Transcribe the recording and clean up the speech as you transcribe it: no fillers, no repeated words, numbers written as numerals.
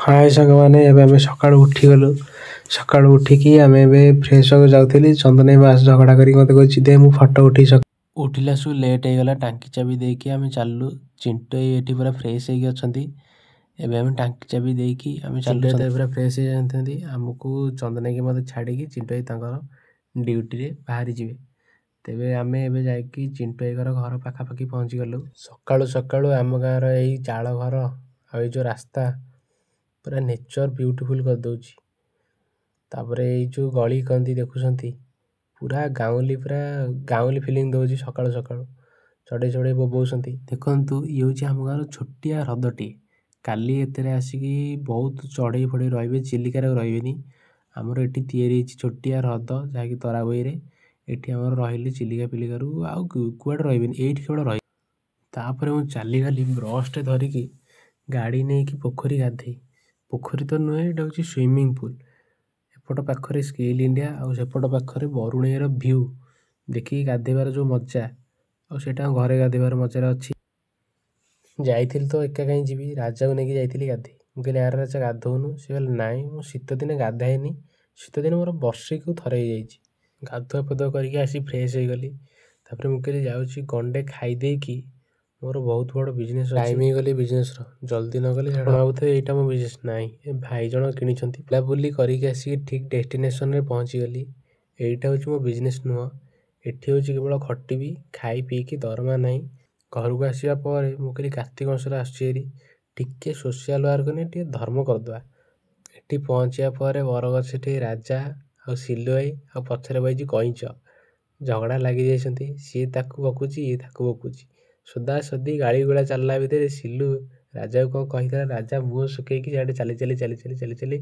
ହାଏ ସାଙ୍ଗମାନେ, ଏବେ ଆମେ ସକାଳୁ ଉଠିଗଲୁ। ସକାଳୁ ଉଠିକି ଆମେ ଏବେ ଫ୍ରେଶ୍ ହେବାକୁ ଯାଉଥିଲି। ଚନ୍ଦନ ଭାଇ ଆସି ଝଗଡ଼ା କରିକି ମୋତେ କହୁଛି ଦେ ମୁଁ ଫଟୋ ଉଠେଇ। ଉଠିଲା ସବୁ ଲେଟ୍ ହେଇଗଲା। ଟାଙ୍କି ଚାବି ଦେଇକି ଆମେ ଚାଲିଲୁ। ଚିଣ୍ଟୁ ଭାଇ ଏଠି ପୁରା ଫ୍ରେଶ୍ ହେଇକି ଅଛନ୍ତି। ଏବେ ଆମେ ଟାଙ୍କି ଚାବି ଦେଇକି ଆମେ ଚାଲିଲୁ। ଚିଣ୍ଟୁ ଭାଇ ପୁରା ଫ୍ରେଶ୍ ହେଇଯାଇଛନ୍ତି। ଆମକୁ ଚନ୍ଦନ ଭାଇକି ମୋତେ ଛାଡ଼ିକି ଚିଣ୍ଟୁ ଭାଇ ତାଙ୍କର ଡ୍ୟୁଟିରେ ବାହାରି ଯିବେ। ତେବେ ଆମେ ଏବେ ଯାଇକି ଚିଣ୍ଟୁ ଭାଇଙ୍କର ଘର ପାଖାପାଖି ପହଞ୍ଚିଗଲୁ। ସକାଳୁ ସକାଳୁ ଆମ ଗାଁର ଏଇ ଚାଳ ଘର ଆଉ ଏଇ ଯେଉଁ ରାସ୍ତା ପୁରା ନେଚର ବିୟୁଟିଫୁଲ୍ କରିଦେଉଛି। ତାପରେ ଏଇ ଯେଉଁ ଗଳି କନ୍ଦି ଦେଖୁଛନ୍ତି ପୁରା ଗାଉଁଲି ଫିଲିଂ ଦେଉଛି। ସକାଳୁ ସକାଳୁ ଚଢ଼େଇ ଚଢ଼େଇ ବୋବଉଛନ୍ତି। ଦେଖନ୍ତୁ ଇଏ ହେଉଛି ଆମ ଗାଁର ଛୋଟିଆ ହ୍ରଦଟିଏ। କାଲି ଏଥିରେ ଆସିକି ବହୁତ ଚଢ଼େଇ ଫଢ଼େଇ ରହିବେ, ଚିଲିକାରେ ରହିବେନି। ଆମର ଏଠି ତିଆରି ହେଇଛି ଛୋଟିଆ ହ୍ରଦ, ଯାହାକି ତରାବୋଇରେ। ଏଠି ଆମର ରହିଲେ ଚିଲିକା ଫିଲିକାରୁ ଆଉ କୁଆଡ଼େ ରହିବେନି, ଏଇଠି କେବଳ ରହିବେ। ତାପରେ ମୁଁ ଚାଲିଗଲି ବ୍ରସ୍ଟେ ଧରିକି ଗାଡ଼ି ନେଇକି ପୋଖରୀ ଗାଧେଇ। ପୋଖରୀ ତ ନୁହେଁ, ଏଇଟା ହେଉଛି ସୁଇମିଂ ପୁଲ୍। ଏପଟ ପାଖରେ ସ୍କିଲ୍ ଇଣ୍ଡିଆ ଆଉ ସେପଟ ପାଖରେ ବରୁଣେଇର ଭ୍ୟୁ ଦେଖିକି ଗାଧେଇବାର ଯେଉଁ ମଜା, ଆଉ ସେଇଟା ଘରେ ଗାଧେଇବାର ମଜାରେ ଅଛି। ଯାଇଥିଲି ତ ଏକା କାହିଁ ଯିବି, ରାଜାକୁ ନେଇକି ଯାଇଥିଲି ଗାଧେଇ। ମୁଁ କହିଲି ଆରେ ରାଜା ଗାଧଉନୁ, ସେ କହିଲେ ନାଇଁ ମୁଁ ଶୀତଦିନେ ଗାଧାଏନି, ଶୀତଦିନେ ମୋର ବର୍ଷକୁ ଥରେ ହେଇଯାଇଛି। ଗାଧୁଆ ପାଧୁଆ କରିକି ଆସି ଫ୍ରେଶ୍ ହେଇଗଲି। ତାପରେ ମୁଁ କହିଲି ଯାଉଛି ଗଣ୍ଡେ ଖାଇଦେଇକି ମୋର ବହୁତ ବଡ଼ ବିଜନେସ୍ ଅଛି। ଟାଇମ୍ ହେଇଗଲି ବିଜନେସ୍ର, ଜଲ୍ଦି ନ ଗଲେ ଆପଣ ଭାବୁଥିବେ ଏଇଟା ମୋ ବିଜନେସ୍। ନାହିଁ, ଏ ଭାଇ ଜଣ କିଣିଛନ୍ତି। ବୁଲାବୁଲି କରିକି ଆସିକି ଠିକ୍ ଡେଷ୍ଟିନେସନ୍ରେ ପହଞ୍ଚିଗଲି। ଏଇଟା ହେଉଛି ମୋ ବିଜନେସ୍ ନୁହଁ, ଏଠି ହେଉଛି କେବଳ ଖଟିବି, ଖାଇ ପିଇକି ଦରମା ନାହିଁ। ଘରକୁ ଆସିବା ପରେ ମୁଁ କହିଲି କାର୍ତ୍ତିକ ମାସରେ ଆସୁଛି ହେରି, ଟିକେ ସୋସିଆଲ୍ ୱାର୍କ ନେଇ ଟିକେ ଧର୍ମ କରିଦେବା। ଏଠି ପହଞ୍ଚିବା ପରେ ବରଗଛଠି ରାଜା ଆଉ ସିଲୁ ଭାଇ ଆଉ ପଛରେ ବଇଛି କଇଁଚ ଝଗଡ଼ା ଲାଗିଯାଇଛନ୍ତି। ସିଏ ତାକୁ ବକୁଛି, ଇଏ ତାକୁ ବକୁଛି। ସୋଦା ସୋଦି ଗାଳିଗୁଳା ଚାଲିଲା ଭିତରେ ସିଲୁ ରାଜାକୁ କ'ଣ କହିଥିଲା, ରାଜା ମୁହଁ ଶୁଖେଇକି ସିଆଡ଼େ ଚାଲି